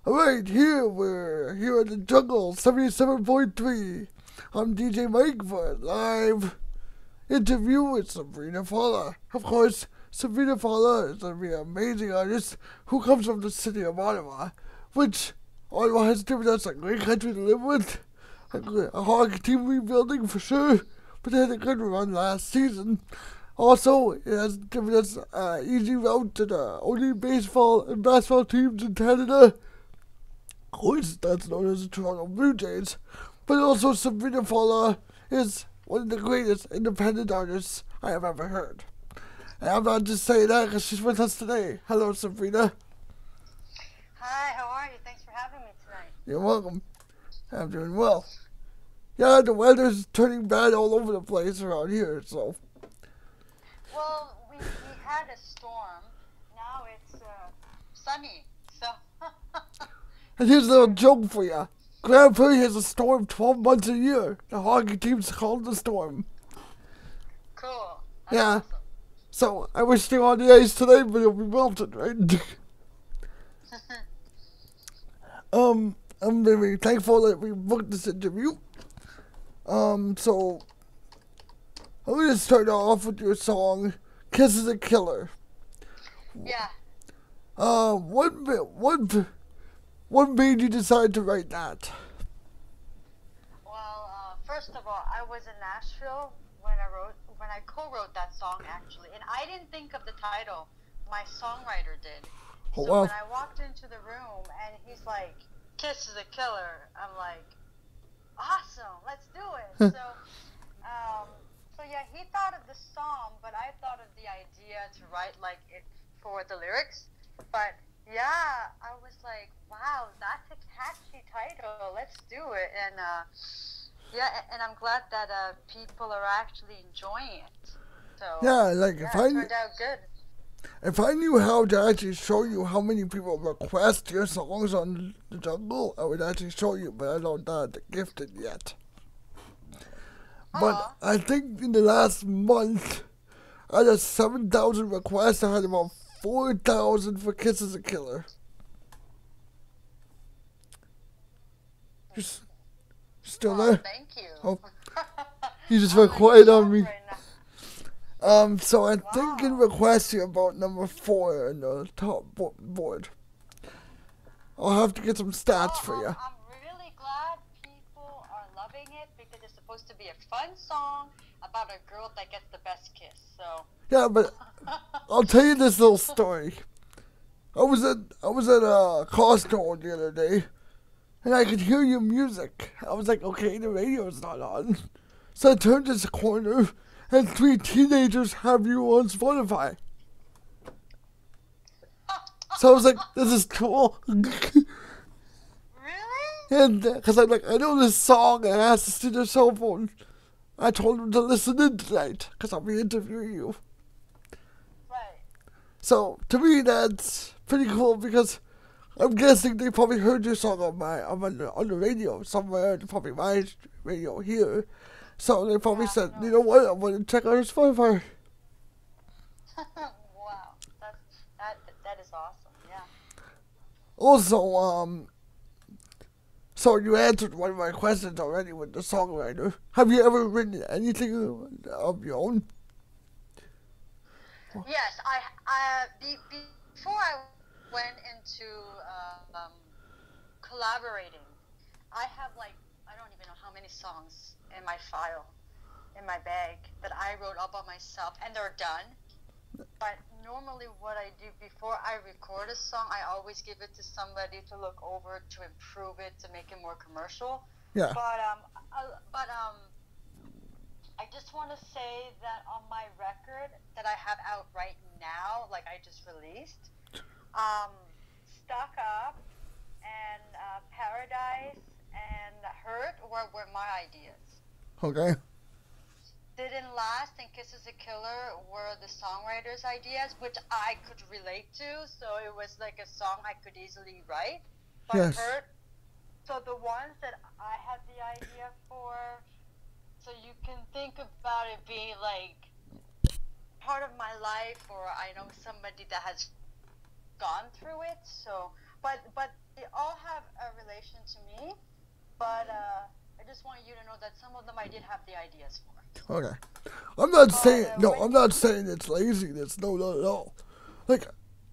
Alright, we're here in the jungle, 77.3. I'm DJ Mike for a live interview with Sabrina Fallah. Of course, Sabrina Fallah is an amazing artist who comes from the city of Ottawa, which Ottawa has given us a great country to live with, a hard team rebuilding for sure, but they had a good run last season. Also, it has given us an easy route to the only baseball and basketball teams in Canada. Of course, that's known as the Toronto Blue Jays. But also, Sabrina Fallah is one of the greatest independent artists I have ever heard. And I'm not just saying that because she's with us today. Hello, Sabrina. Hi, how are you? Thanks for having me tonight. You're welcome. I'm doing well. Yeah, the weather's turning bad all over the place around here, so. Well, we had a storm. Now it's sunny, so. And here's a little joke for you. Grand Prairie has a storm 12 months a year. The hockey team's called the storm. Cool. That's Yeah. awesome. So, I wish they were on the ice today, but it'll be melted, right? I'm very thankful that we booked this interview. So, I'm going to start off with your song, Kiss is a Killer. Yeah. What made you decide to write that? Well, first of all, I was in Nashville when I co-wrote that song actually, and I didn't think of the title. My songwriter did. Oh, So wow. when I walked into the room and he's like, "Kiss is a killer," I'm like, "Awesome, let's do it." So yeah, he thought of the song, but I thought of the idea to write like it for the lyrics. But yeah, I was like, wow, that's a catchy title. Let's do it. And yeah, and I'm glad that people are actually enjoying it. So Yeah, like yeah, if it I turned out good. if I knew how to actually show you how many people request your songs on the jungle, I would actually show you, but I don't have the gifted yet. But Aw. I think in the last month, out of 7,000 requests, I had about 4,000 for Kiss is a Killer. You still Oh, there? thank you. Oh, you just I'm went like quiet on shocked me. right now. So I think in Wow. requests you're about number 4 in the top board. I'll have to get some stats for you. I'm really glad people are loving it because it's supposed to be a fun song about a girl that gets the best kiss. So Yeah, but I'll tell you this little story. I was at Costco the other day, and I could hear your music. I was like, okay, the radio's not on. So I turned this corner, and 3 teenagers have you on Spotify. So I was like, this is cool. really? And because I'm like, I know this song, and I asked to see their cell phone. I told them to listen in tonight, because I'll be interviewing you. Right. So to me, that's pretty cool because I'm guessing they probably heard your song on the radio somewhere, probably my radio here. So they probably Yeah, said, no. you know what, I'm going to check out her Spotify. Wow. That is awesome. Yeah. Also, so you answered one of my questions already with the songwriter. Have you ever written anything of your own? Yes, before I went into collaborating, I have like I don't even know how many songs in my file, in my bag that I wrote up by myself, and they're done. But normally, what I do before I record a song, I always give it to somebody to look over to improve it to make it more commercial. Yeah. But I just want to say that on my record that I have out right now, like I just released, Stuck Up and Paradise and Hurt were my ideas. Okay. Didn't Last and Kisses a Killer were the songwriter's ideas, which I could relate to, so it was like a song I could easily write. But Yes. Hurt, so the ones that I had the idea for, so you can think about it being like part of my life, or I know somebody that has gone through it. So, but they all inspiration to me, but I just want you to know that some of them I did have the ideas for. Okay. I'm not saying But no. I'm not saying it's laziness. No, not at all. Like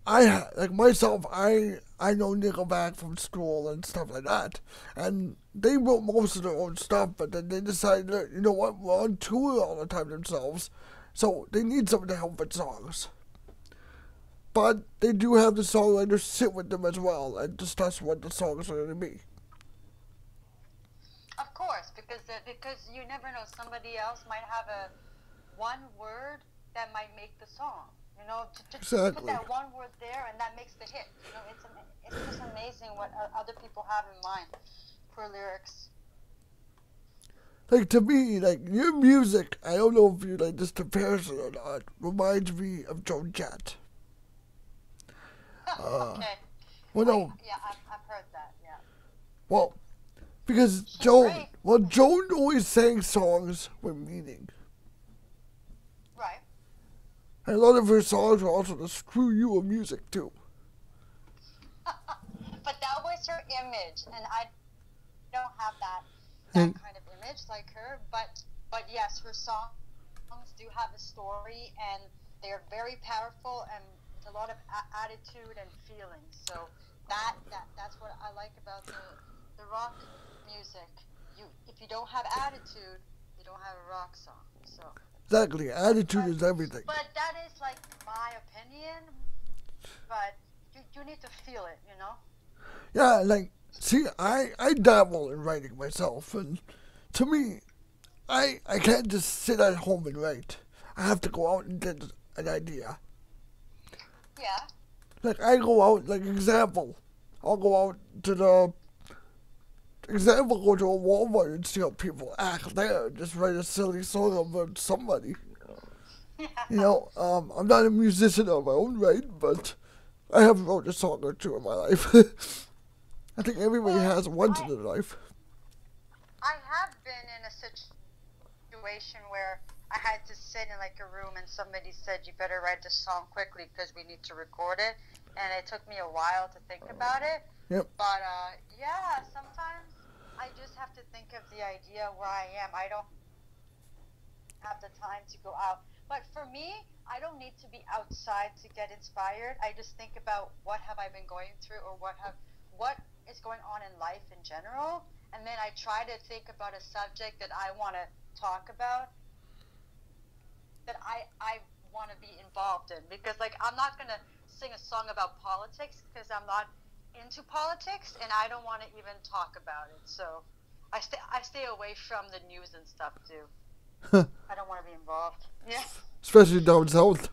like myself, I know Nickelback from school and stuff like that, and they wrote most of their own stuff. But then they decided, that, you know what, we're on tour all the time themselves, so they need someone to help with songs. But they do have the songwriters sit with them as well and discuss what the songs are going to be. Of course, because you never know, somebody else might have a one word that might make the song. You know, to put Exactly. that one word there and that makes the hit. You know, it's just amazing what other people have in mind for lyrics. Like, to me, like, your music, I don't know if you like this comparison or not, reminds me of Joan Jett. Okay. Well, no, Yeah, I've heard that. Yeah. well, because She's Joan, great. well, Joan always sang songs with meaning. Right. And a lot of her songs were also the screw you of music, too. But that was her image, and I don't have that kind of image like her. But yes, her songs do have a story, and they are very powerful and with a lot of attitude and feeling. So that's what I like about the rock music. If you don't have attitude, you don't have a rock song. So. Exactly, attitude is everything. But that is like my opinion. But you need to feel it, you know. Yeah, like, see, I dabble in writing myself, and to me, I can't just sit at home and write. I have to go out and get an idea. Yeah. Like, I go out, like, example, I'll go out to go to a Walmart and see how people act there, and just write a silly song about somebody. Yeah. You know, I'm not a musician on my own right, but I have wrote a song or two in my life. I think everybody has once in their life. I have been in a situation where I had to sit in like a room and somebody said, you better write this song quickly because we need to record it. And it took me a while to think about it. Yep. But yeah, sometimes I just have to think of the idea where I am. I don't have the time to go out. But for me, I don't need to be outside to get inspired. I just think about what have I been going through or what is going on in life in general. And then I try to think about a subject that I want to talk about, that I want to be involved in. Because, like, I'm not going to sing a song about politics because I'm not into politics and I don't want to even talk about it. So I stay away from the news and stuff, too. I don't want to be involved. Yeah. Especially down south.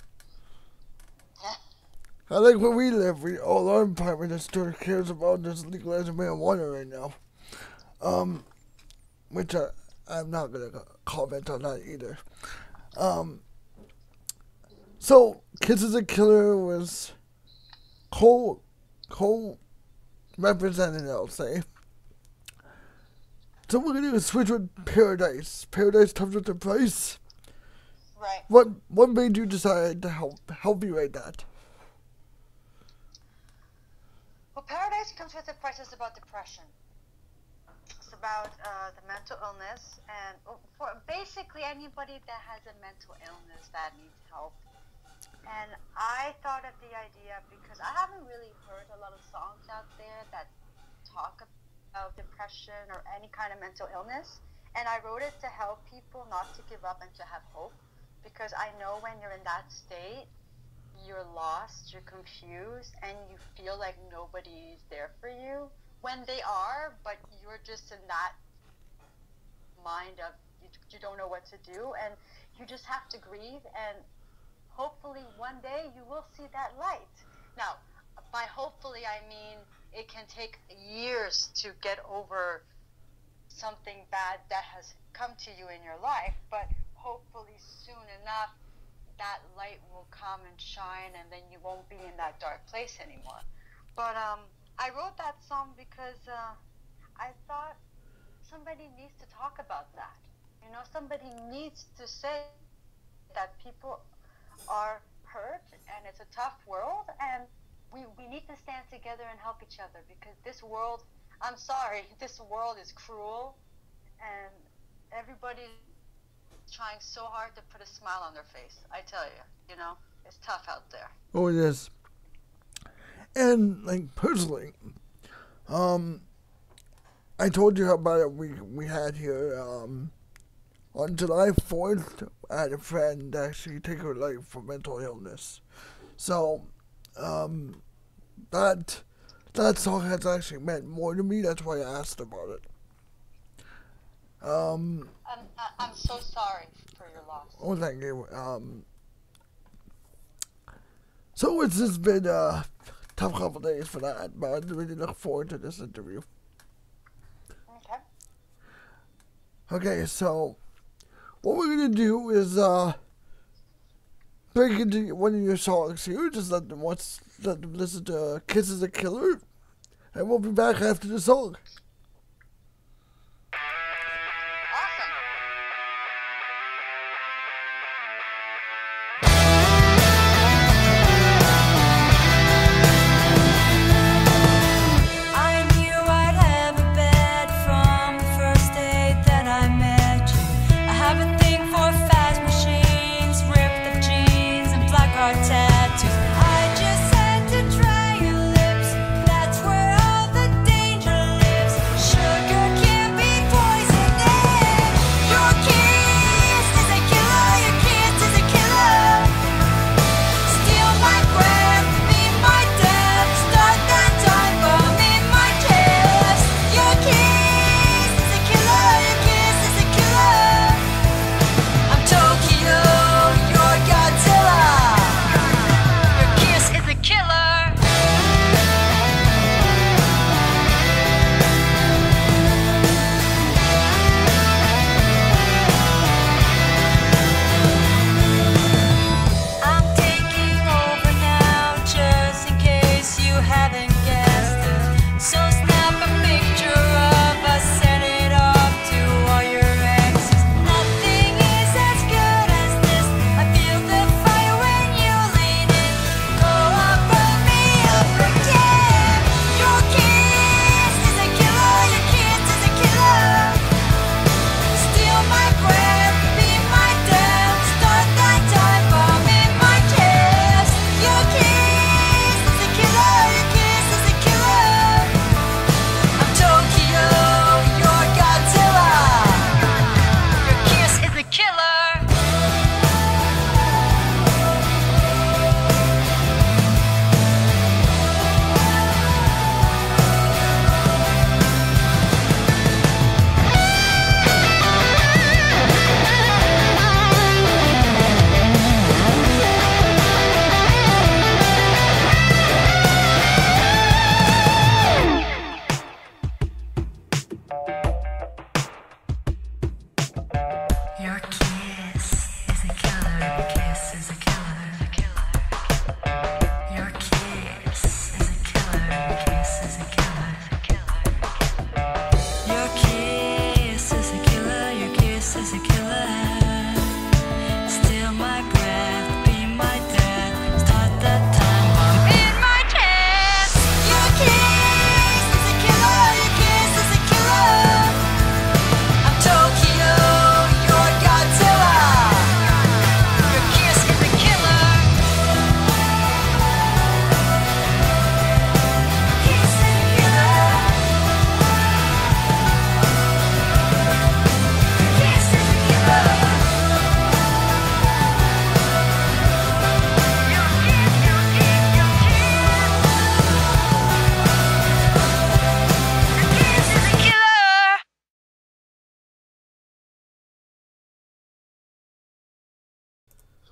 Yeah. I like where we live. All our Prime Minister cares about is legalizing marijuana right now. Which I'm not going to comment on that either. So, Kids is a Killer was co-represented, I'll say. So we're going to switch with Paradise. Paradise comes with a price. Right. What made you decide to help you write that? Well, Paradise Comes with a Price is about depression. It's about the mental illness, and for basically anybody that has a mental illness that needs help. And I thought of the idea because I haven't really heard a lot of songs out there that talk about depression or any kind of mental illness. And I wrote it to help people not to give up and to have hope. Because I know when you're in that state, you're lost, you're confused, and you feel like nobody is there for you. When they are, but you're just in that mind of you don't know what to do, and you just have to grieve, and hopefully one day you will see that light. Now, by hopefully I mean it can take years to get over something bad that has come to you in your life, but hopefully soon enough that light will come and shine, and then you won't be in that dark place anymore. But I wrote that song because I thought somebody needs to talk about that. You know, somebody needs to say that people are hurt and it's a tough world, and we need to stand together and help each other, because this world, I'm sorry. This world is cruel, and everybody's trying so hard to put a smile on their face. I tell you, it's tough out there. Oh, it is. And like personally, I told you about it. We had here on July 4th. I had a friend actually take her life from mental illness. So that song has actually meant more to me. That's why I asked about it. I'm so sorry for your loss. Oh, thank you. So it's just been a tough couple days for that, but I really look forward to this interview. Okay. Okay, so what we're gonna do is break into one of your songs here. Just let them listen to "Kiss Is a Killer," and we'll be back after the song.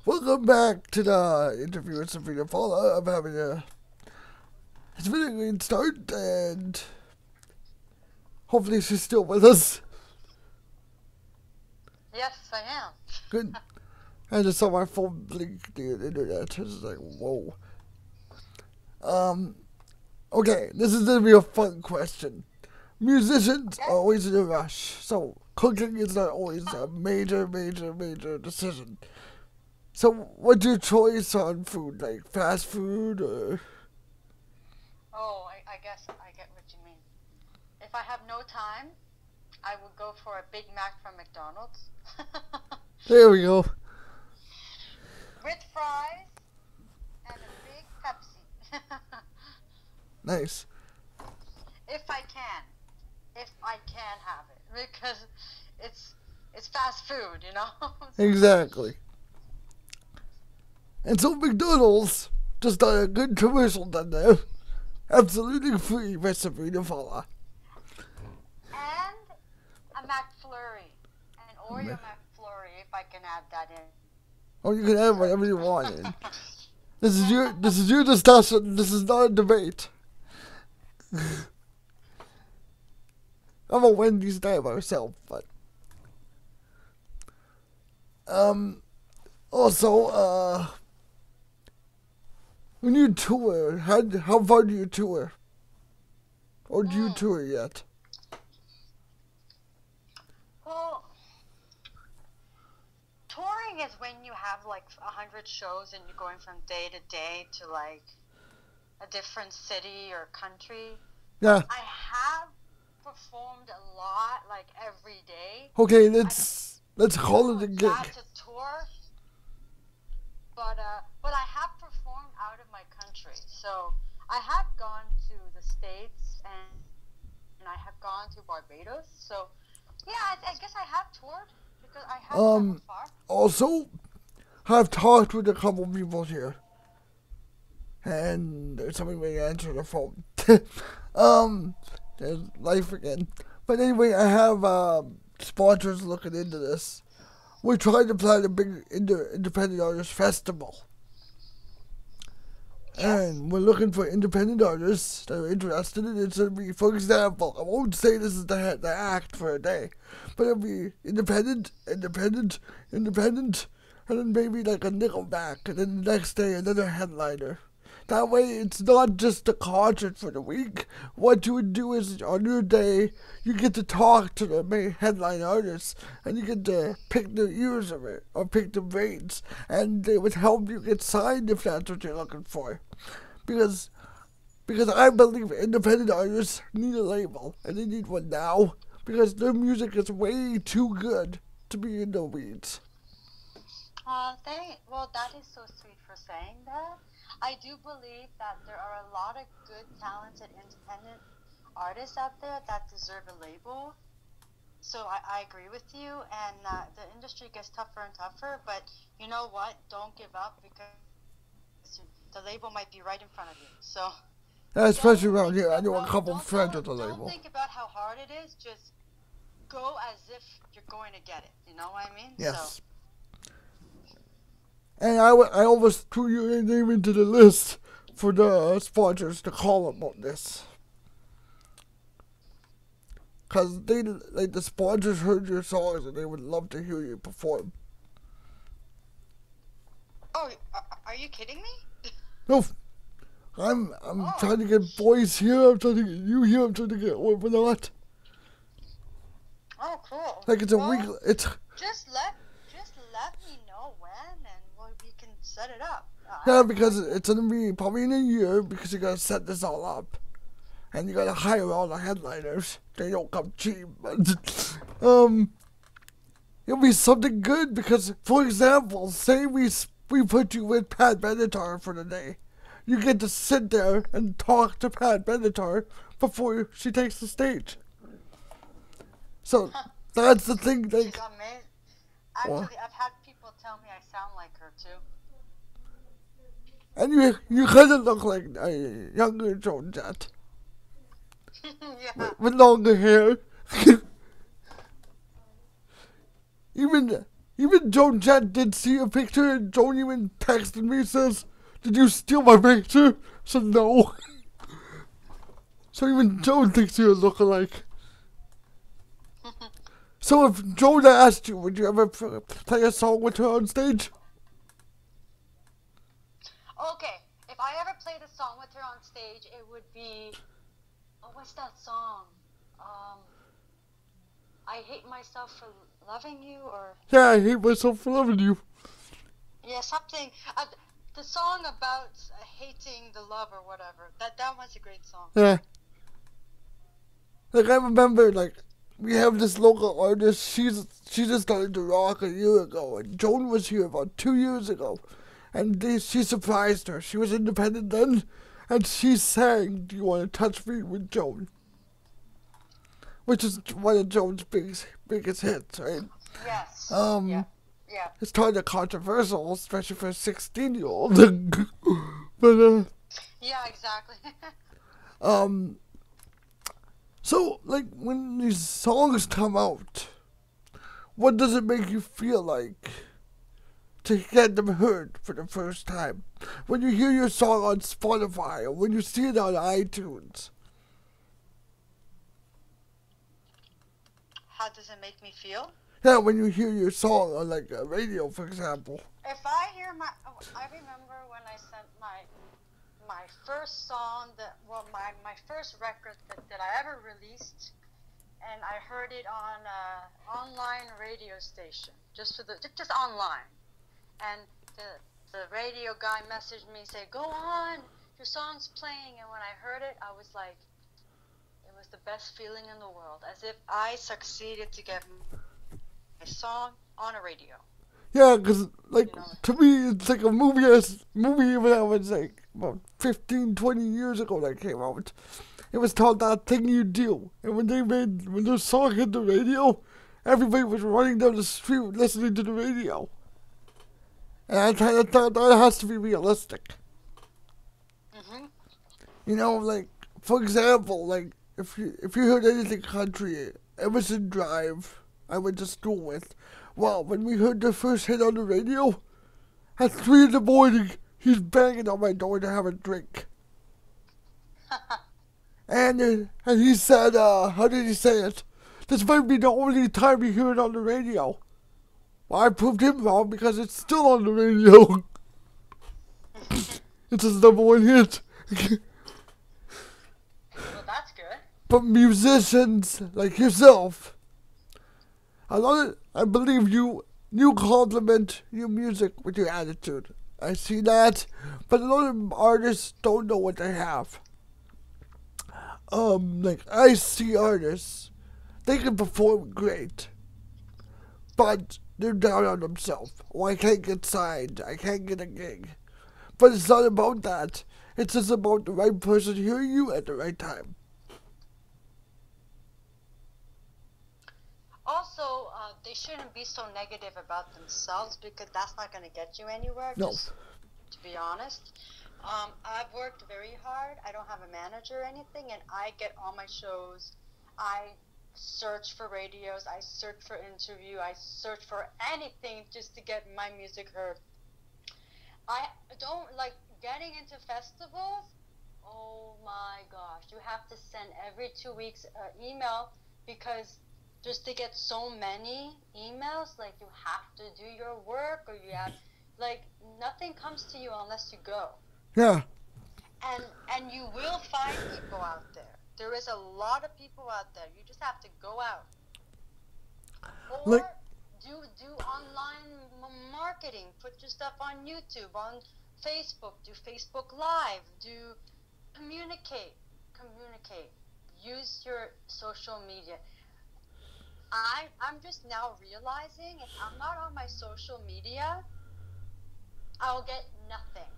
Welcome back to the interview with Sabrina Fallah. It's been a great start, and hopefully she's still with us. Yes, I am. Good. I just saw my phone blink near the internet. I was like, whoa. Okay, this is gonna be a fun question. Musicians are always in a rush, so cooking is not always a major decision. So, what's your choice on food? Like fast food or? Oh, I guess I get what you mean. if I have no time, I would go for a Big Mac from McDonald's. There we go. With fries and a big Pepsi. Nice. If I can. If I can have it. Because it's fast food, you know? Exactly. And so McDonald's just got a good commercial done there. Absolutely free by Sabrina Fallah. And a McFlurry. An Oreo McFlurry, if I can add that in. Oh, you can have whatever you want. This is your discussion. This is not a debate. I'm a Wendy's guy myself, but also when you tour, how far do you tour? Or do you tour yet? Well, touring is when you have like 100 shows and you're going from day to day to like a different city or country. Yeah. I have performed a lot, like every day. Okay, let's call it a gig. That's a tour. But I have performed out of my country. So I have gone to the States and I have gone to Barbados. So yeah, I guess I have toured because I have traveled far. Also, I've talked with a couple people here. And somebody may answer the phone. There's life again. But anyway, I have sponsors looking into this. We're trying to plan a big independent artist festival. Yes. And we're looking for independent artists that are interested in it. So it'll be, for example, I won't say this is the act for a day, but it'll be independent, and then maybe like a Nickelback, and then the next day another headliner. That way, it's not just a concert for the week. What you would do is, on your day, you get to talk to the main headline artists, and you get to pick their ears of it, or pick their brains, and they would help you get signed if that's what you're looking for. Because I believe independent artists need a label, and they need one now, because their music is way too good to be in the weeds. Well, that is so sweet for saying that. I do believe that there are a lot of good, talented, independent artists out there that deserve a label. So I agree with you, and the industry gets tougher and tougher, but you know what? Don't give up, because the label might be right in front of you. So especially around here, I know a couple friends with the label. Don't think about how hard it is, just go as if you're going to get it. You know what I mean? Yes. So. And I almost threw your name into the list for the sponsors to call about this. Because the sponsors heard your songs and they would love to hear you perform. Oh, are you kidding me? No. I'm trying to get boys here, I'm trying to get you here, I'm trying to get Orphanot. Oh, cool. Like it's a week, it's... Just let me know when and we can set it up. Yeah, because it's going to be probably in a year because you got to set this all up. And you got to hire all the headliners. They don't come cheap, but it'll be something good because, for example, say we put you with Pat Benatar for the day. You get to sit there and talk to Pat Benatar before she takes the stage. So that's the thing. She's amazing. Actually, I've had people tell me I sound like her too. And you kind of look like a younger Joan Jett. Yeah. With longer hair. Even Joan Jett did see a picture, and Joan even texted me and says, "Did you steal my picture?" I said no. So even Joan thinks you're a lookalike. So if Joan asked you, would you ever play a song with her on stage? Okay, if I ever played a song with her on stage, it would be... Oh, what's that song? I Hate Myself for Loving You, or... Yeah, I hate myself for loving you. Yeah, something... the song about hating the love or whatever. That one's a great song. Yeah. Like I remember, like we have this local artist. She just started to rock a year ago, and Joan was here about 2 years ago, and she surprised her. She was independent then, and she sang "Do You Want to Touch Me" with Joan, which is one of Joan's biggest hits, right? Yes. Um, Yeah. It's kind of controversial, especially for a 16-year-old. But Yeah, exactly. so like when these songs come out, what does it make you feel like to get them heard for the first time? When you hear your song on Spotify or when you see it on iTunes? How does it make me feel? Yeah, when you hear your song on like a radio, for example. If I hear I remember when I sent my first song, my first record that I ever released, and I heard it on an online radio station, just online, and the radio guy messaged me, say, "Go on, your song's playing," and when I heard it, I was like, it was the best feeling in the world, as if I succeeded to get my song on a radio. Yeah, because, like, to me, it's like a movie when I was, like, about 15, 20 years ago that came out. It was called That Thing You Do. And when their song hit the radio, everybody was running down the street listening to the radio. And I kind of thought that has to be realistic. Mm-hmm. You know, like, for example, like, if you heard anything country, Emerson Drive, I went to school with. Well, when we heard the first hit on the radio, at 3 in the morning, he's banging on my door to have a drink. and he said, how did he say it? This might be the only time you hear it on the radio. Well, I proved him wrong because it's still on the radio. It's his #1 hit. Well, that's good. But musicians like yourself, I believe you complement your music with your attitude. I see that, but a lot of artists don't know what they have. Like I see artists, they can perform great, but they're down on themselves. Oh, I can't get signed. I can't get a gig. But it's not about that. It's just about the right person hearing you at the right time. Also, they shouldn't be so negative about themselves because that's not going to get you anywhere. No. Just to be honest. I've worked very hard. I don't have a manager or anything, and I get on my shows. I search for radios. I search for interview. I search for anything just to get my music heard. I don't like getting into festivals. Oh my gosh. You have to send every 2 weeks an email because just to get so many emails, like you have to do your work or you have, like nothing comes to you unless you go. Yeah. And you will find people out there. There is a lot of people out there. You just have to go out. Or do online marketing. Put your stuff on YouTube, on Facebook. Do Facebook Live. Do communicate. Use your social media. I'm just now realizing if I'm not on my social media, I'll get nothing.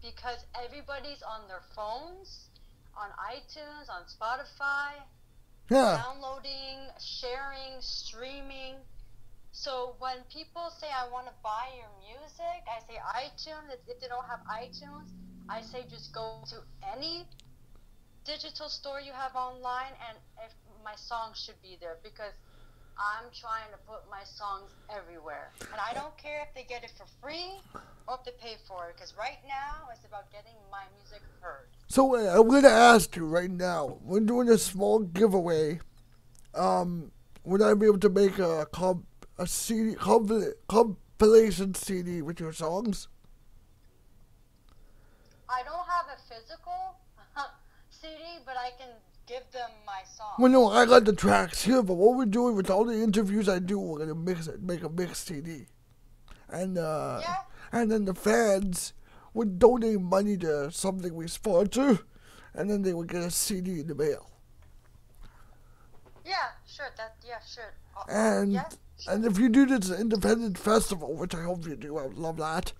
Because everybody's on their phones, on iTunes, on Spotify, downloading, sharing, streaming. So when people say I want to buy your music, I say iTunes. If they don't have iTunes, I say just go to any digital store you have online, and if my song should be there because I'm trying to put my songs everywhere. And I don't care if they get it for free or if they pay for it, because right now it's about getting my music heard. So I'm going to ask you right now, we're doing a small giveaway. Would I be able to make a CD, compilation CD with your songs? I don't have a physical CD, but I can give them my song. Well, no, I got the tracks here, but what we're doing with all the interviews I do, we're going to make a mixed CD. And, and then the fans would donate money to something we sponsor, and then they would get a CD in the mail. sure. Sure. And Yeah. Sure. and if you do this independent festival, which I hope you do, I would love that.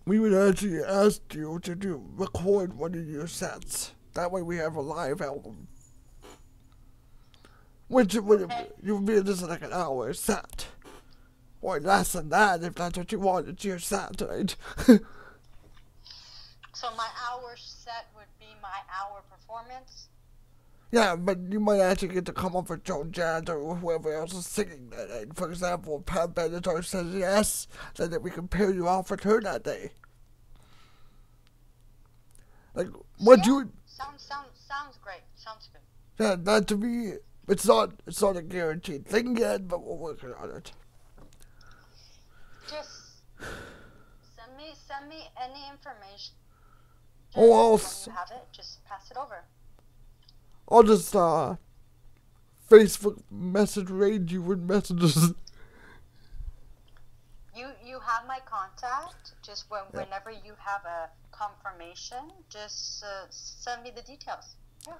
We would actually ask you to record one of your sets. That way we have a live album. Which would you would be just like an hour set. Or less than that if that's what you want. It's your set, right? So my hour set would be my hour performance? Yeah, but you might actually get to come up with Joan Jett or whoever else is singing that night. For example, if Pat Benatar says yes, then we can pair you off with her that day. Like, what you... Sounds great. Sounds good. Yeah, that to me, it's not a guaranteed thing yet, but we're working on it. Just send me any information. Oh, when you have it, just pass it over. I'll just Facebook message raid you with messages. You have my contact. Just whenever you have a confirmation, just send me the details. Yeah.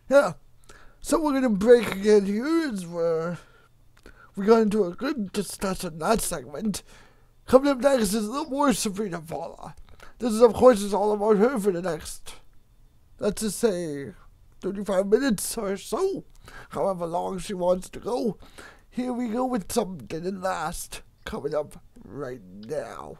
Yeah. So we're gonna break again here as we got into a good discussion in that segment. Coming up next is a little more Sabrina Fallah. This is, of course, is all about her for the next, let's just say, 35 minutes or so. However long she wants to go. Here we go with Something Didn't Last. Coming up right now.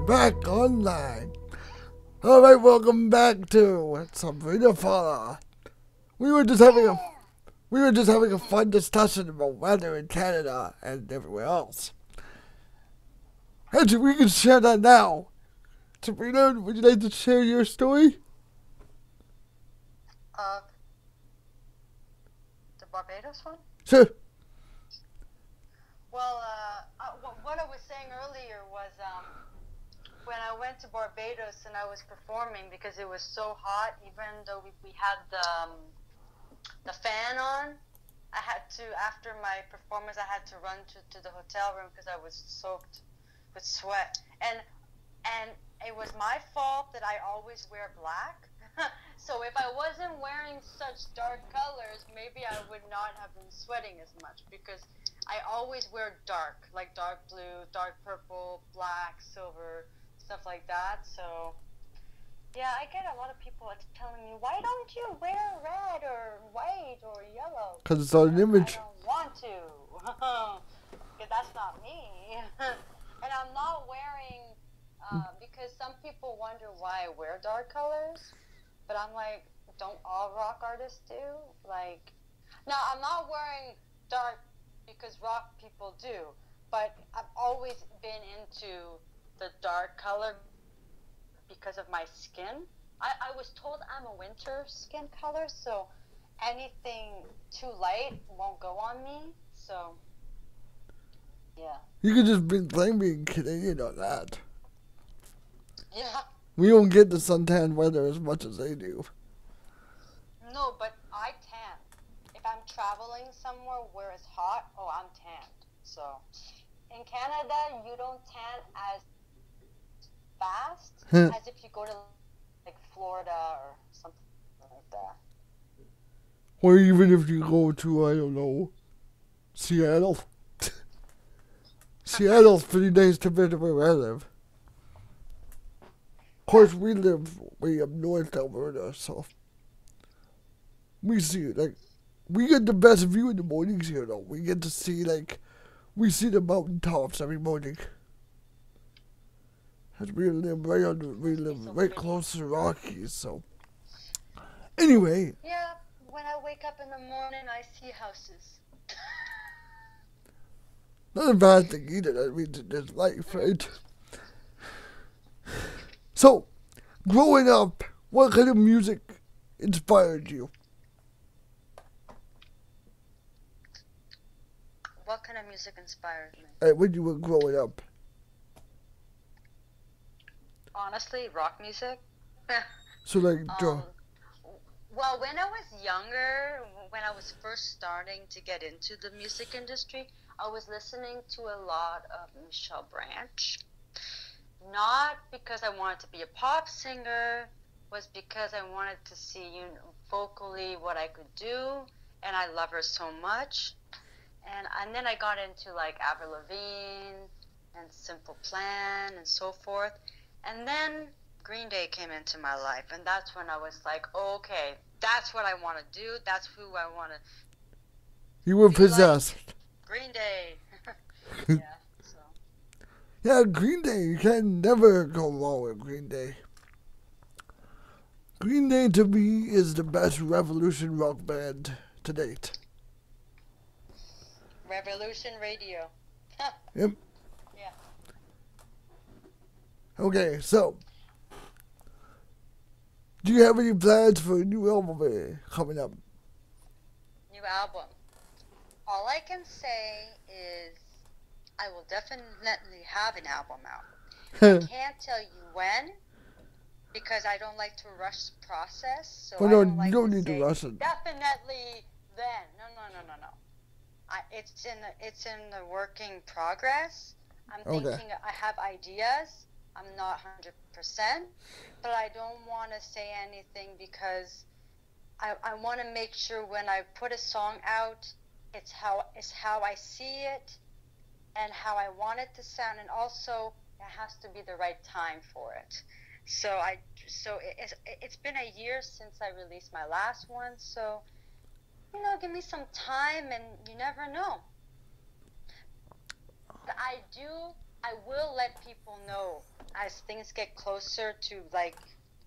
Back online. Alright, welcome back to Sabrina Fallah. We were just having a fun discussion about weather in Canada and everywhere else. Actually, we can share that now. Sabrina, would you like to share your story? The Barbados one? Sure. Well, what I was saying earlier was when I went to Barbados and I was performing, because it was so hot, even though we had the fan on, I had to, after my performance, I had to run to the hotel room because I was soaked with sweat. And it was my fault that I always wear black. So if I wasn't wearing such dark colors, maybe I would not have been sweating as much because I always wear dark, like dark blue, dark purple, black, silver, stuff like that. So yeah, I get a lot of people telling me, why don't you wear red or white or yellow? Because it's on an I image. don't want to. Because that's not me. And I'm not wearing, because some people wonder why I wear dark colors. But I'm like, don't all rock artists do? Like, no, I'm not wearing dark because rock people do. But I've always been into the dark color because of my skin. I was told I'm a winter skin color, so anything too light won't go on me. So, yeah. You could just be blaming Canadian on that. Yeah. We don't get the suntan weather as much as they do. No, but I tan. If I'm traveling somewhere where it's hot, oh, I'm tanned. So, in Canada, you don't tan as fast as if you go to like Florida or something like that. Or even if you go to, I don't know, Seattle. Seattle's pretty nice compared to where I live. Of course, we live way up north Alberta, so we see, like, we get the best view in the mornings here, though. We get to see, like, we see the mountain tops every morning. As we live right close to the Rockies, so. Anyway. Yeah, when I wake up in the morning, I see houses. Not a bad thing either. That means there's life, right? So, growing up, what kind of music inspired you? What kind of music inspired me? When you were growing up? Honestly, rock music. So, like, well, when I was younger, when I was first starting to get into the music industry, I was listening to a lot of Michelle Branch. Not because I wanted to be a pop singer, was because I wanted to see, vocally what I could do, and I love her so much. And then I got into like Avril Lavigne and Simple Plan and so forth. And then Green Day came into my life, and that's when I was like, okay, that's what I want to do. That's who I want to. You were possessed. Like Green Day. Yeah. So. Yeah, Green Day. You can never go wrong with Green Day. Green Day to me is the best revolution rock band to date. Revolution Radio. Yep. Yeah. Okay, so do you have any plans for a new album coming up? New album. All I can say is I will definitely have an album out. I can't tell you when because I don't like to rush the process. So but no, you don't need to rush it. Definitely then. No. It's in the working progress. I'm thinking I have ideas. I'm not 100%, but I don't want to say anything because I want to make sure when I put a song out, it's how I see it and how I want it to sound, and also it has to be the right time for it. So it's been a year since I released my last one, so give me some time, and you never know. But I will let people know as things get closer to like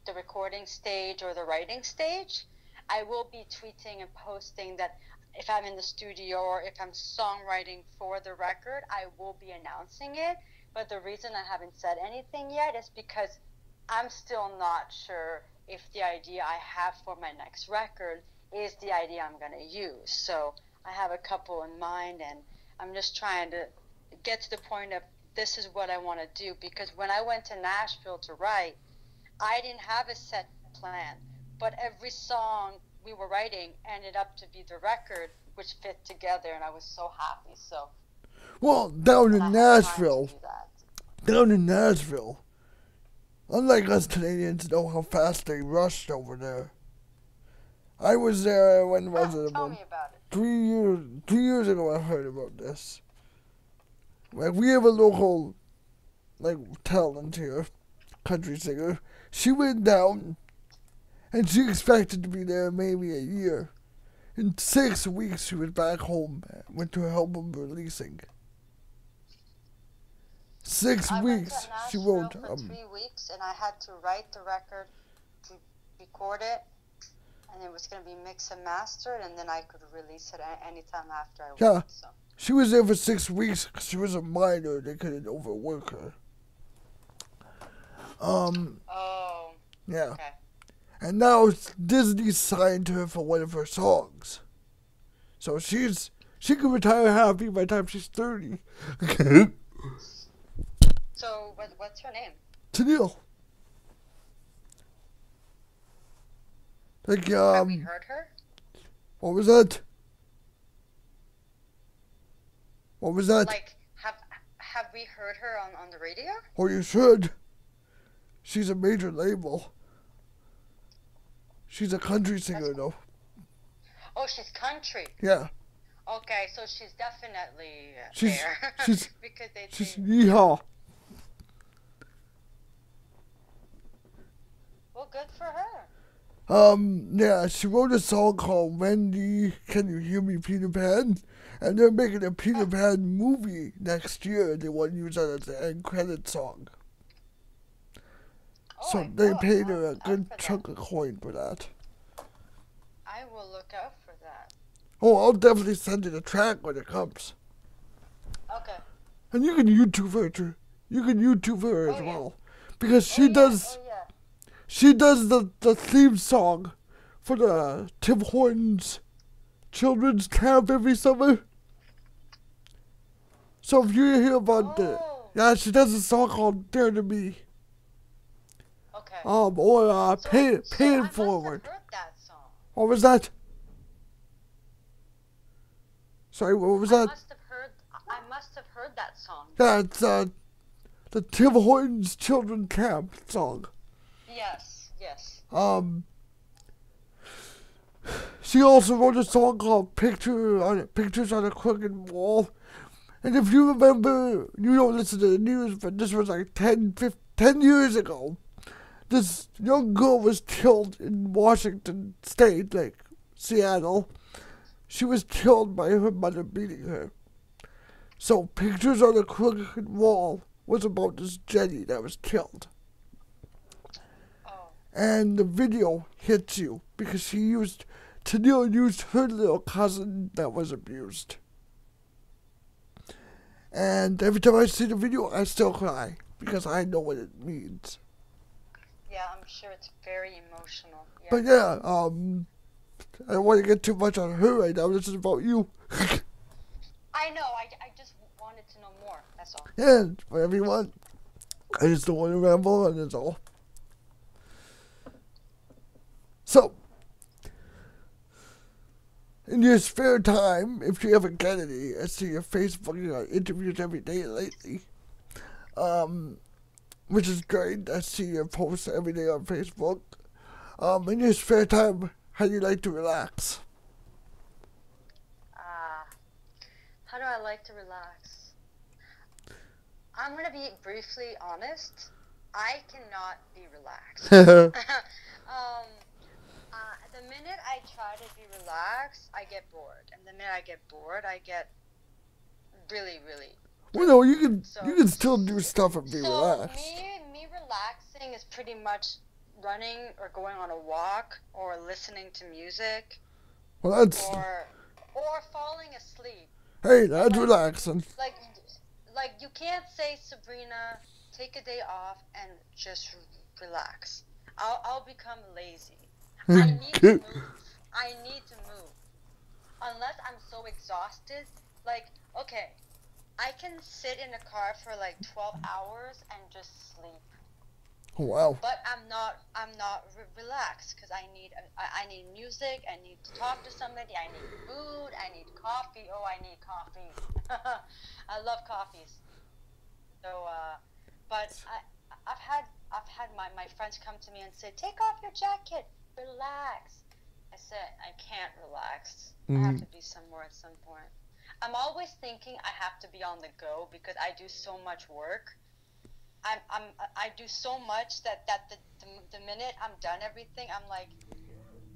the recording stage or the writing stage. I will be tweeting and posting that if I'm in the studio or if I'm songwriting for the record, I will be announcing it. But the reason I haven't said anything yet is because I'm still not sure if the idea I have for my next record is the idea I'm going to use. So I have a couple in mind, and I'm just trying to get to the point of this is what I want to do. Because when I went to Nashville to write, I didn't have a set plan, but every song we were writing ended up to be the record, which fit together, and I was so happy. So, well, down in Nashville, Unlike us Canadians know how fast they rushed over there. I was there, when was it? Tell me about it. 3 years ago I heard about this. Like, we have a local, like, talent here, country singer. She went down, and she expected to be there maybe a year. In 6 weeks, she was back home, went to her album releasing. 6 weeks, she wrote. I went to Nashville for 3 weeks, and I had to write the record, to record it, and it was going to be mixed and mastered, and then I could release it anytime after I went. Yeah. So. She was there for 6 weeks because she was a minor. They couldn't overwork her. Oh. Yeah. Okay. And now Disney signed her for one of her songs. So she can retire happy by the time she's 30. So what's her name? Tennille. Like, Have we heard her? What was that? What was that? Like, have we heard her on the radio? Oh, you should. She's a major label. She's a country singer, though. Oh, she's country. Yeah. Okay, so she's definitely She's there. Because she's yeehaw. Well, good for her. Yeah, she wrote a song called Wendy, Can You Hear Me, Peter Pan? And they're making a Peter Pan movie next year. They want to use that as the end credit song. So they paid her a good chunk of coin for that. I will look out for that. Oh, I'll definitely send you the track when it comes. Okay. And you can YouTube her too. You can YouTube her as well. Because she She does the theme song for the Tim Hortons children's camp every summer. So if you hear about she does a song called Dare to Be. Okay. Or Pay It Forward. I must have heard that song. What was that? Sorry, what was that? I must have heard that song. Yeah, it's the Tim Hortons children camp song. Yes. She also wrote a song called Pictures on a Crooked Wall. And if you remember, you don't listen to the news, but this was like 10 years ago. This young girl was killed in Washington State, like Seattle. She was killed by her mother beating her. So Pictures on a Crooked Wall was about this Jenny that was killed. And the video hits you because Tennille used her little cousin that was abused. And every time I see the video, I still cry because I know what it means. Yeah, I'm sure it's very emotional. Yeah. But yeah, I don't want to get too much on her right now. This is about you. I know. I just wanted to know more. That's all. Yeah, whatever you want. I just don't want to ramble on, that's all. So, in your spare time, if you ever get any, I see your Facebook, interviews every day lately. Which is great. I see your posts every day on Facebook. In your spare time, how do you like to relax? How do I like to relax? I'm going to be briefly honest. I cannot be relaxed. The minute I try to be relaxed, I get bored. And the minute I get bored, I get really, really... Well, no, you can still do stuff and be relaxed. Me relaxing is pretty much running or going on a walk or listening to music. Well, that's... Or falling asleep. Hey, that's relaxing. Like you can't say, Sabrina, take a day off and just relax. I'll become lazy. I need to move. Unless I'm so exhausted. Like, okay, I can sit in a car for like 12 hours and just sleep. Wow. But I'm not relaxed because I need music. I need to talk to somebody. I need food. I need coffee. Oh, I need coffee. I love coffees. So, but I've had I've had my friends come to me and say, take off your jacket, relax. I said, I can't relax. I have to be somewhere at some point. I'm always thinking I have to be on the go because I do so much work. I do so much that the minute I'm done everything, I'm like,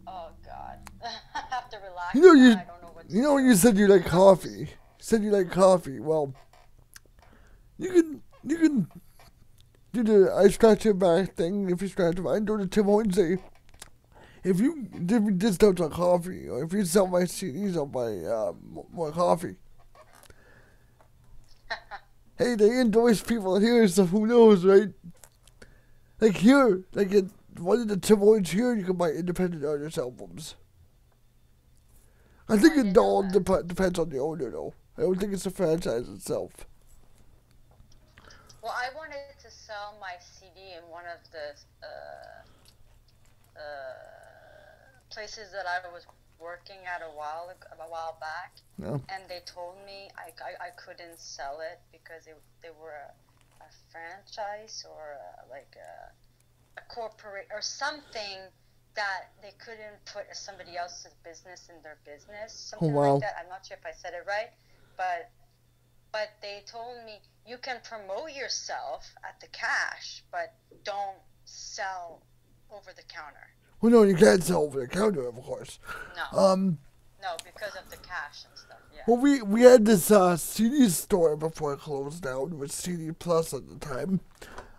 oh God, I have to relax. You know, I don't know what to do. you said you like coffee. You said you like coffee. Well, you can do the I scratch your back thing if you scratch mine. Do the Tim Hortons say, if you give me discounts on coffee, or if you sell my CDs, I'll buy more coffee. Hey, they endorse people here, so who knows, right? Like here, like at one of the Tim Hortons here, you can buy independent artist albums. I think it all depends on the owner, though. I don't think it's the franchise itself. Well, I wanted to sell my CD in one of the places that I was working at a while back, Yeah. and they told me I couldn't sell it because they were a franchise or like a corporate or something that they couldn't put somebody else's business in their business, something like that. I'm not sure if I said it right, but they told me you can promote yourself at the cash, but don't sell over the counter. Well, no, you can't sell over the counter, of course. No. No, because of the cash and stuff. Yeah. Well, we had this CD store before it closed down. It was CD Plus at the time.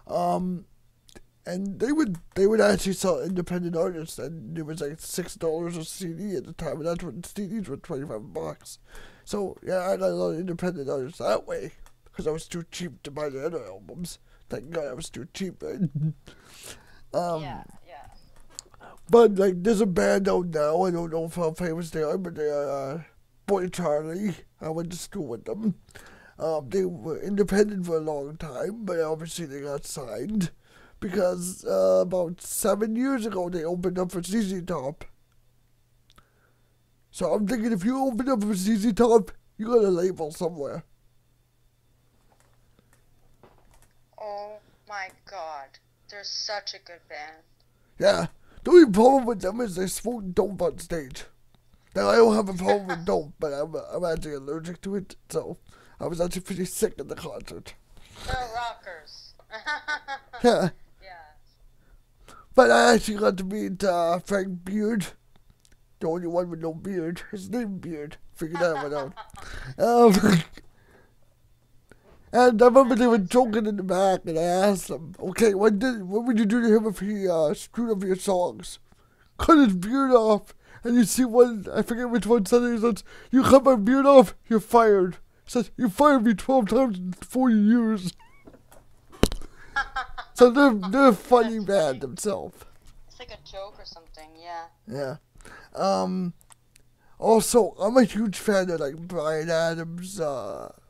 And they would actually sell independent artists, and it was like $6 a CD at the time, and that's when CDs were $25. So yeah, I got a lot of independent artists that way, because I was too cheap to buy the other albums. Thank God I was too cheap, right? Yeah. But like, there's a band out now. I don't know how famous they are, but they are Boy Charlie. I went to school with them. They were independent for a long time, but obviously they got signed. Because about 7 years ago, they opened up for ZZ Top. So I'm thinking if you open up for ZZ Top, you got a label somewhere. Oh my God. They're such a good band. Yeah. The only problem with them is they smoke dope on stage. Now, I don't have a problem with dope, but I'm actually allergic to it. So I was actually pretty sick at the concert. They're rockers. Yeah. Yeah. But I actually got to meet Frank Beard, the only one with no beard. His name Beard. Figured that one out. And I remember they were joking in the back, and I asked them, okay, what would you do to him if he screwed up your songs? Cut his beard off, and you see one, I forget which one said it, he says, you cut my beard off, you're fired. He says, you fired me 12 times in 40 years. So they're a funny band themselves. It's like a joke or something, yeah. Yeah. Also, I'm a huge fan of like Bryan Adams.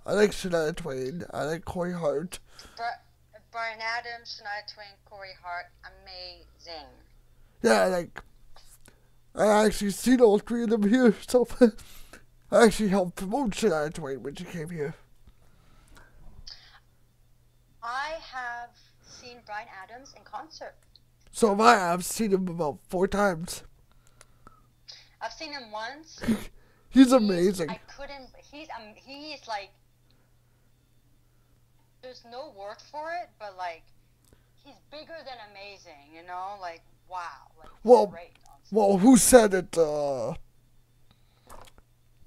I like Shania Twain. I like Corey Hart. Bryan Adams, Shania Twain, Corey Hart, amazing. Yeah, like I actually seen all three of them here. So I actually helped promote Shania Twain when she came here. I have seen Bryan Adams in concert. So have I. I've seen him about 4 times. I've seen him once. He's amazing. He's like, there's no word for it, but like, he's bigger than amazing, you know? Like, wow. Like, great. Well, who said it? There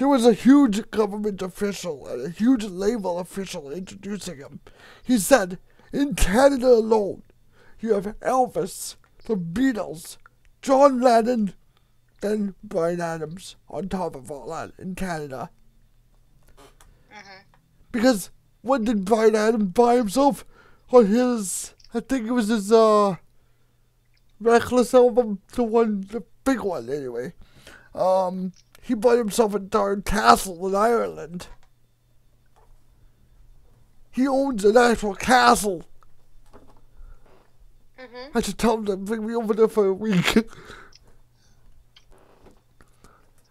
was a huge government official and a huge label official introducing him. He said, in Canada alone, you have Elvis, the Beatles, John Lennon, and Bryan Adams on top of all that in Canada. Mm-hmm. Because what did Bryan Adams buy himself on his, I think it was his Reckless album, the big one anyway. He bought himself a darn castle in Ireland. He owns an actual castle. Mm-hmm. I should tell him to bring me over there for a week.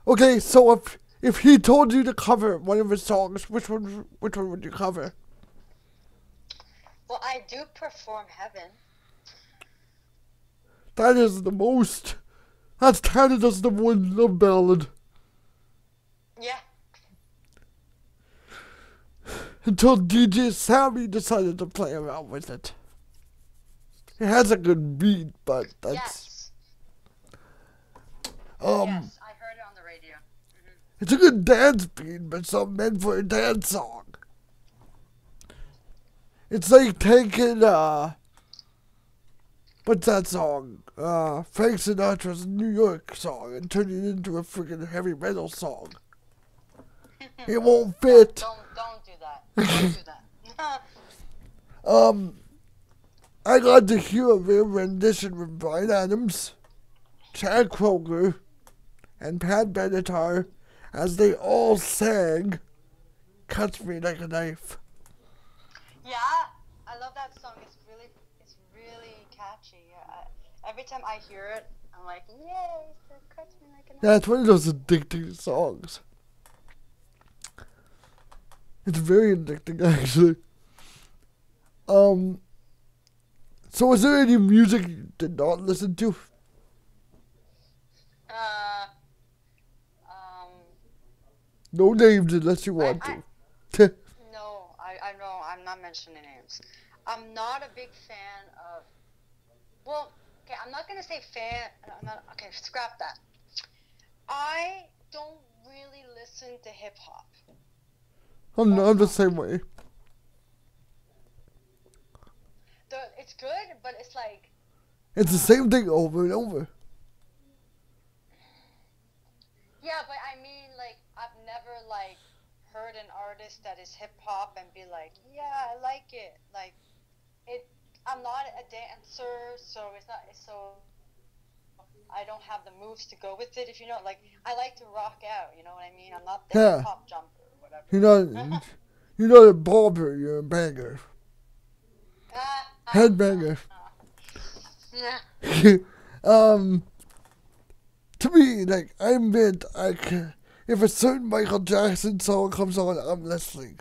Okay, so if he told you to cover one of his songs, which one would you cover? Well, I do perform Heaven. That is the most. That's Canada's number one love ballad. Yeah. Until DJ Sammy decided to play around with it. It has a good beat, but that's... Yes. Um, Yes, I heard it on the radio. It's a good dance beat, but it's not meant for a dance song. It's like taking, what's that song? Frank Sinatra's New York song and turning it into a freaking heavy metal song. It won't fit. Don't do that. Don't do that. I got to hear a real rendition with Bryan Adams, Chad Kroger, and Pat Benatar as they all sang Cuts Me Like a Knife. Yeah, I love that song. It's really catchy. Every time I hear it, I'm like, yay, it cuts me like a knife. Yeah, it's one of those addicting songs. It's very addicting, actually. So is there any music you did not listen to? No names unless you want to. No, I know, I'm not mentioning names. I'm not a big fan of, well, okay, I'm not going to say fan, okay, scrap that. I don't really listen to hip-hop. I'm the same way. It's good, but it's like... It's the same thing over and over. Yeah, but I mean, like, I've never, like, heard an artist that is hip-hop and be like, yeah, I like it. Like, I'm not a dancer, so I don't have the moves to go with it, if you know. Like, I like to rock out, you know what I mean? I'm not the hip-hop jumper or whatever. You're not a bobber, you're a banger. Headbanger. Yeah. To me, like, I admit, if a certain Michael Jackson song comes on, I'm listening.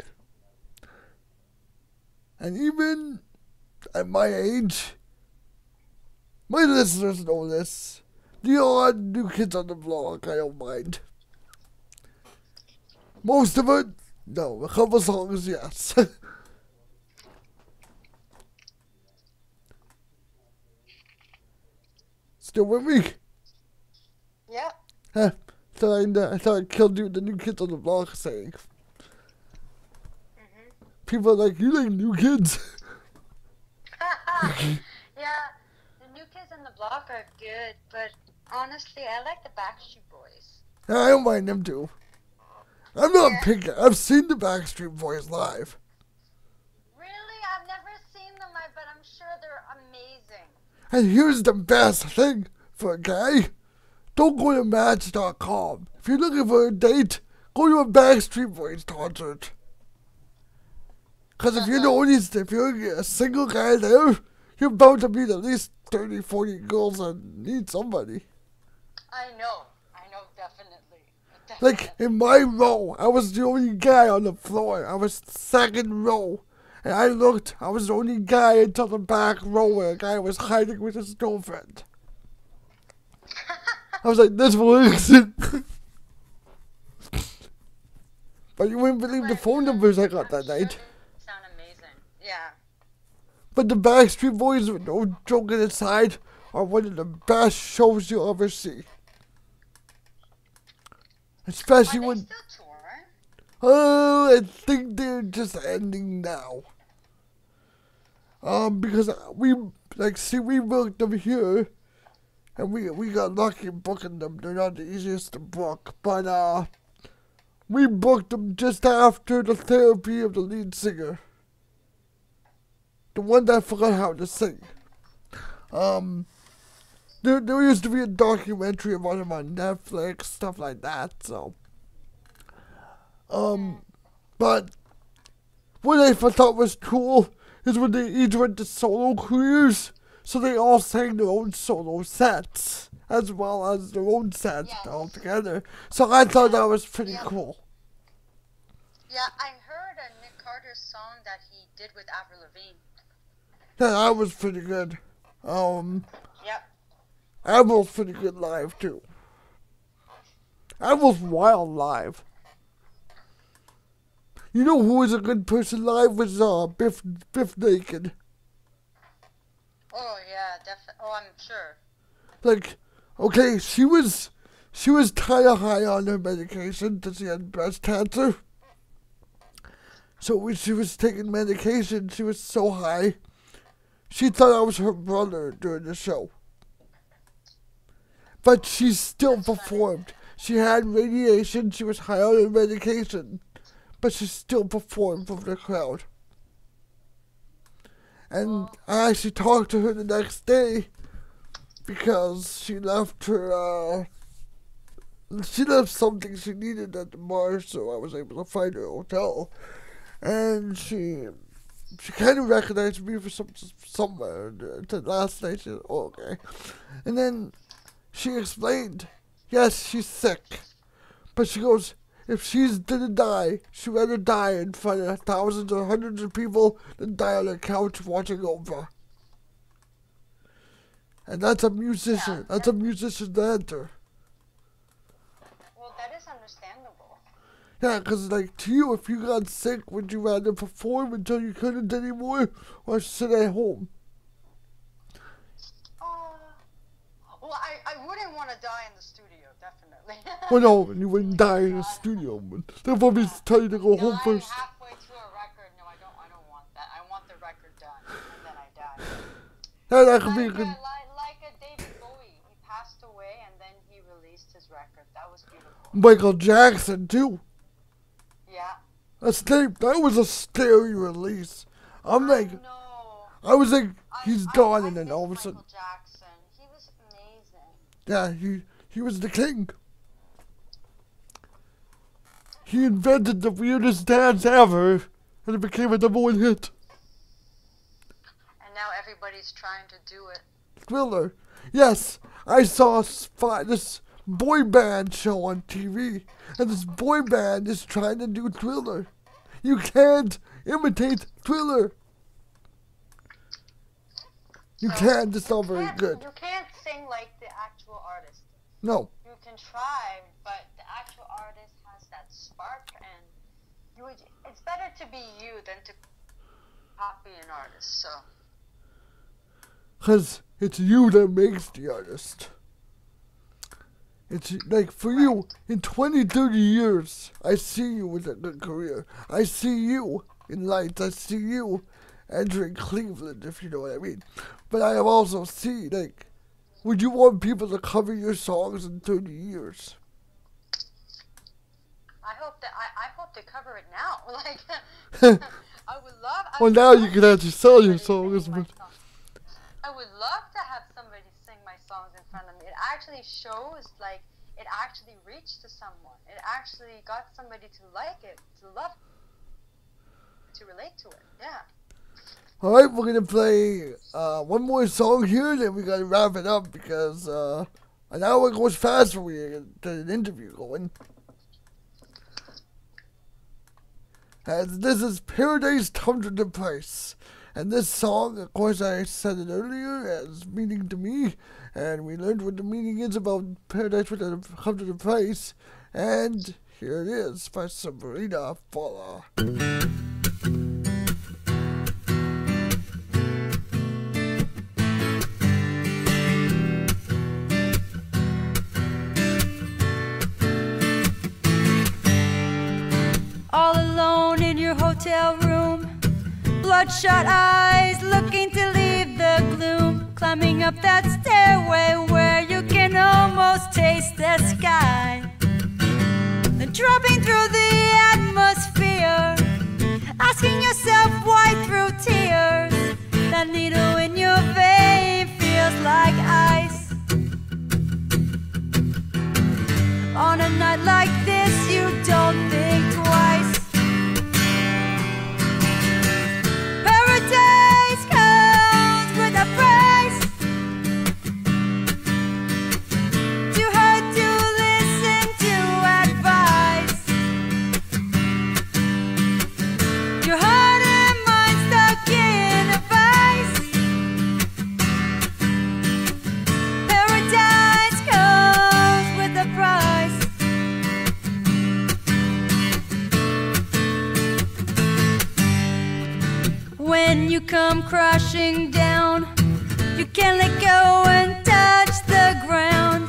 And even at my age, my listeners know this. The odd New Kids on the Block, I don't mind. Most of it, no. A couple songs, yes. Still with me? Yeah. Huh. I thought I killed you with the New Kids on the Block saying. People are like, you like New Kids? Yeah, the New Kids on the Block are good, but honestly, I like the Backstreet Boys. I don't mind them too. I'm not picking. I've seen the Backstreet Boys live. Really? I've never seen them, but I'm sure they're amazing. And here's the best thing for a guy. Don't go to Match.com. If you're looking for a date, go to a Backstreet Boys concert. Because if you're a single guy there, you're bound to meet at least 30, 40 girls and need somebody. I know, definitely. Like, in my row, I was the only guy on the floor. I was second row. And I looked, I was the only guy until the back row where a guy was hiding with his girlfriend. I was like, this works. But you wouldn't believe the phone numbers I got that night. Sound amazing. Yeah. But the Backstreet Boys, no joking aside, are one of the best shows you'll ever see. Especially Are when... they still touring? I think they're just ending now. Because we booked them here, and we got lucky booking them. They're not the easiest to book, but we booked them just after the therapy of the lead singer. The one that forgot how to sing. There used to be a documentary about him on Netflix, stuff like that, so. But what I thought was cool is when they each went to solo careers, so they all sang their own solo sets, as well as their own sets all together. So I thought that was pretty cool. Yeah, I heard a Nick Carter song that he did with Avril Lavigne. Yeah, that was pretty good. Yep. Admiral's pretty good live too. Admiral's wild live. You know who was a good person live was Biff Naked. Oh yeah, definitely. Oh, I'm sure. Like, okay, she was kinda high on her medication because she had breast cancer. So when she was taking medication, she was so high, she thought I was her brother during the show. But she still performed. She had radiation, she was high on her medication, but she still performed for the crowd. And I actually talked to her the next day because she left something she needed at the bar, so I was able to find her a hotel. And she kind of recognized me for somewhere. The last night she said, oh, okay. And then she explained, yes, she's sick. But she goes, if she's gonna die, she'd rather die in front of thousands or hundreds of people than die on her couch watching Oprah. And that's a musician. That's a musician's answer. Well, that is understandable. Yeah, because, like, to you, if you got sick, would you rather perform until you couldn't anymore or sit at home? Well, I wouldn't want to die in the studio, definitely. Well, no, you wouldn't die in the studio, but they'll probably tell you to go home first. Halfway through a record, no, I don't want that. I want the record done, and then I die. Yeah, that could be good. Like a David Bowie, he passed away, and then he released his record. That was beautiful. Michael Jackson, too. Yeah. That was a scary release. I was like, he's gone, and then all of a sudden. Michael Jackson, he was amazing. Yeah, he was the king. He invented the weirdest dance ever, and it became a #1 hit. And now everybody's trying to do it. Thriller. Yes, I saw this boy band show on TV, and this boy band is trying to do Thriller. You can't imitate Thriller. You can't, it's not very good. You can't sing like the actual artist. No. You can try, but the actual artist has that spark, and it's better to be you than to copy an artist, so. Because it's you that makes the artist. It's like for you, in 20, 30 years, I see you with a good career. I see you in lights. I see you entering Cleveland, if you know what I mean. But I have also seen, like, would you want people to cover your songs in 30 years? I hope they cover it now. Like, I would love. Well, now you can actually sell your songs, but. I would love to have somebody sing my songs in front of me. It actually shows, like, it actually reached to someone. It actually got somebody to like it, to love it, to relate to it. Yeah. All right, we're gonna play one more song here, then we gotta wrap it up because an hour goes fast when we get an interview going. And this is Paradise Tundra the Price. And this song, of course, I said it earlier, has meaning to me, and we learned what the meaning is about Paradise with a Tundra the Price. And here it is by Sabrina Fallah. All alone in your hotel room, bloodshot eyes looking to leave the gloom, climbing up that stairway where you can almost taste the sky, then dropping through the atmosphere, asking yourself why through tears. That needle in your vein feels like ice. On a night like this you don't think twice. Paradise comes with a price. Too hard to listen to advice. when you come crashing down, you can't let go and touch the ground.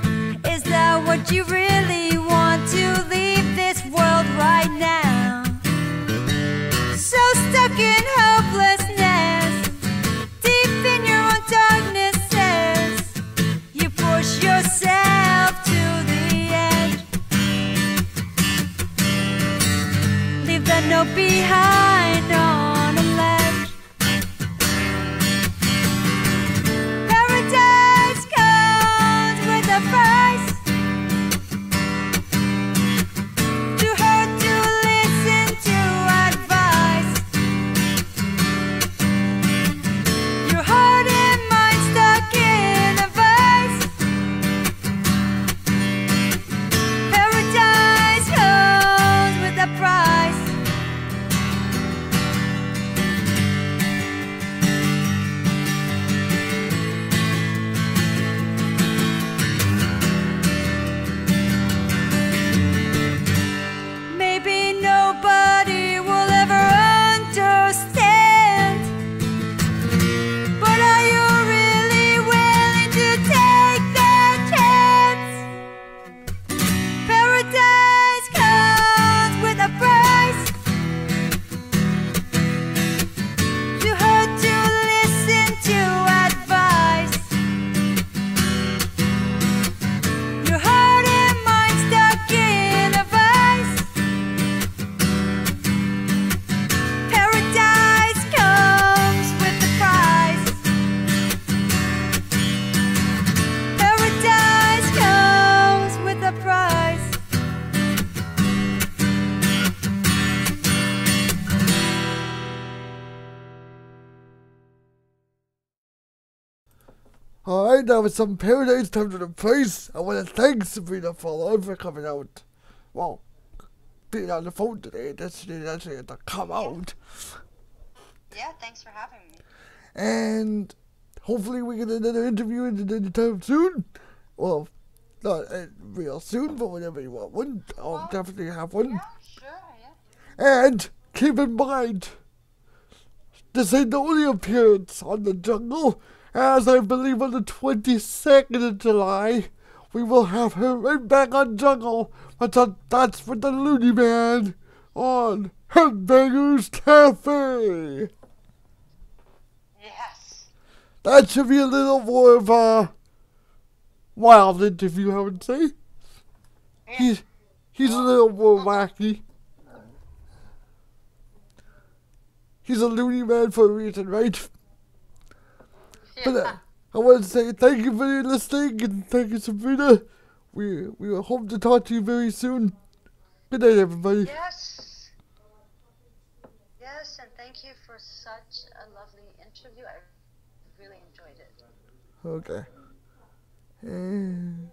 Is that what you really want, to leave this world right now? So stuck in hopelessness, deep in your own darknesses, you push yourself to the edge. Leave that note behind on a ledge. Paradise comes with a price. Too hard to listen to advice. Your heart and mind stuck in a vice. Paradise comes with a price. Maybe nobody will ever understand, but are you really willing to take that chance? Paradise comes with a price. Too hard to listen to advice. Your heart and mind stuck in a vice. Paradise comes with a price. Paradise comes with a price. Alright, that was some Paradise Comes with a Price. I want to thank Sabrina Fallah for coming out. Well, being on the phone today. She didn't actually have to come out. Yeah, thanks for having me. And hopefully we get another interview anytime soon. Well, not real soon, but whenever you want one, I'll definitely have one. Yeah, sure, yeah. And keep in mind, this ain't the only appearance on the Jungle, as I believe on the 22nd of July, we will have her right back on Jungle. That's with the Looney Man on Headbangers Cafe. Yes. That should be a little more of a wild interview, I would say. Yeah. He's a little more wacky. He's a Looney Man for a reason, right? But I want to say thank you for listening, and thank you, Sabrina. We hope to talk to you very soon. Good night, everybody. Yes. Yes, and thank you for such a lovely interview. I really enjoyed it. Okay. And